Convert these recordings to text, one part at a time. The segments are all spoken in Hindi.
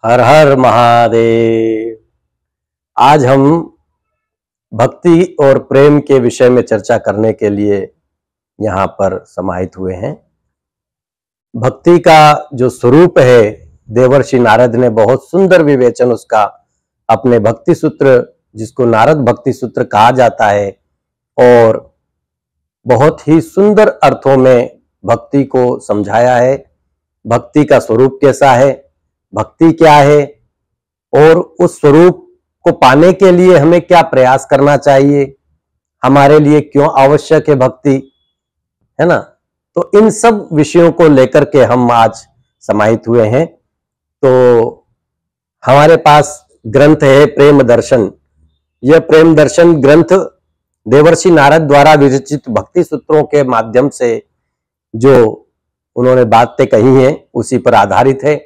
हर हर महादेव। आज हम भक्ति और प्रेम के विषय में चर्चा करने के लिए यहाँ पर समाहित हुए हैं। भक्ति का जो स्वरूप है, देवर्षि नारद ने बहुत सुंदर विवेचन उसका अपने भक्ति सूत्र, जिसको नारद भक्ति सूत्र कहा जाता है, और बहुत ही सुंदर अर्थों में भक्ति को समझाया है। भक्ति का स्वरूप कैसा है, भक्ति क्या है, और उस स्वरूप को पाने के लिए हमें क्या प्रयास करना चाहिए, हमारे लिए क्यों आवश्यक है भक्ति, है ना। तो इन सब विषयों को लेकर के हम आज समाहित हुए हैं। तो हमारे पास ग्रंथ है प्रेम दर्शन। यह प्रेम दर्शन ग्रंथ देवर्षि नारद द्वारा विरचित भक्ति सूत्रों के माध्यम से जो उन्होंने बातें कही हैं उसी पर आधारित है।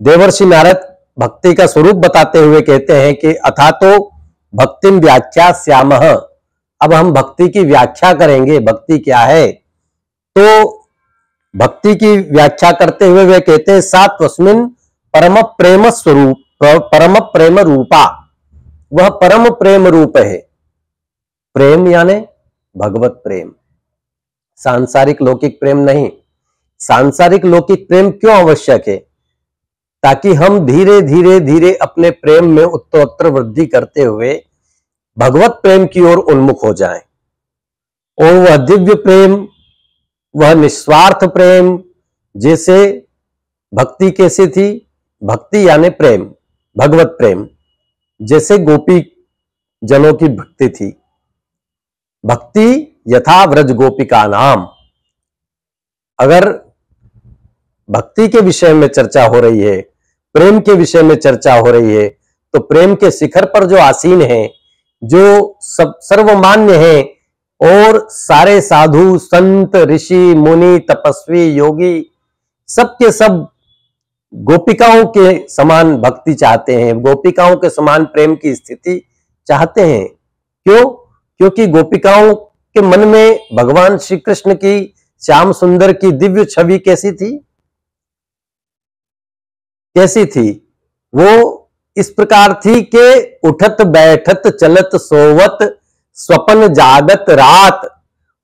देवर्षि नारद भक्ति का स्वरूप बताते हुए कहते हैं कि अथा तो भक्तिम व्याख्यास्यामः। अब हम भक्ति की व्याख्या करेंगे, भक्ति क्या है। तो भक्ति की व्याख्या करते हुए वे कहते हैं सा तस्मिन् परम प्रेम स्वरूप, परम प्रेम रूपा। वह परम प्रेम रूप है। प्रेम यानी भगवत प्रेम, सांसारिक लौकिक प्रेम नहीं। सांसारिक लौकिक प्रेम क्यों आवश्यक है? ताकि हम धीरे धीरे धीरे अपने प्रेम में उत्तरोत्तर वृद्धि करते हुए भगवत प्रेम की ओर उन्मुख हो जाएं। और वह दिव्य प्रेम, वह निस्वार्थ प्रेम, जैसे भक्ति कैसी थी, भक्ति यानी प्रेम, भगवत प्रेम, जैसे गोपी जनों की भक्ति थी। भक्ति यथा व्रज गोपिका नाम। अगर भक्ति के विषय में चर्चा हो रही है, प्रेम के विषय में चर्चा हो रही है, तो प्रेम के शिखर पर जो आसीन है, जो सब सर्वमान्य है, और सारे साधु संत ऋषि मुनि तपस्वी योगी सबके सब गोपिकाओं के समान भक्ति चाहते हैं, गोपिकाओं के समान प्रेम की स्थिति चाहते हैं। क्यों? क्योंकि गोपिकाओं के मन में भगवान श्री कृष्ण की, श्याम सुंदर की दिव्य छवि कैसी थी, कैसी थी? वो इस प्रकार थी कि उठत बैठत चलत सोवत स्वपन जागत रात,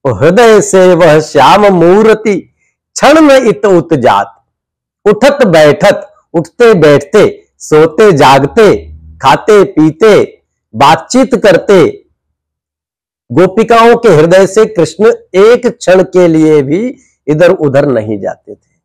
हृदय से वह श्याम मूर्ति क्षण में इत उत जात। उठत बैठत, उठते बैठते, सोते जागते, खाते पीते, बातचीत करते, गोपिकाओं के हृदय से कृष्ण एक क्षण के लिए भी इधर उधर नहीं जाते थे।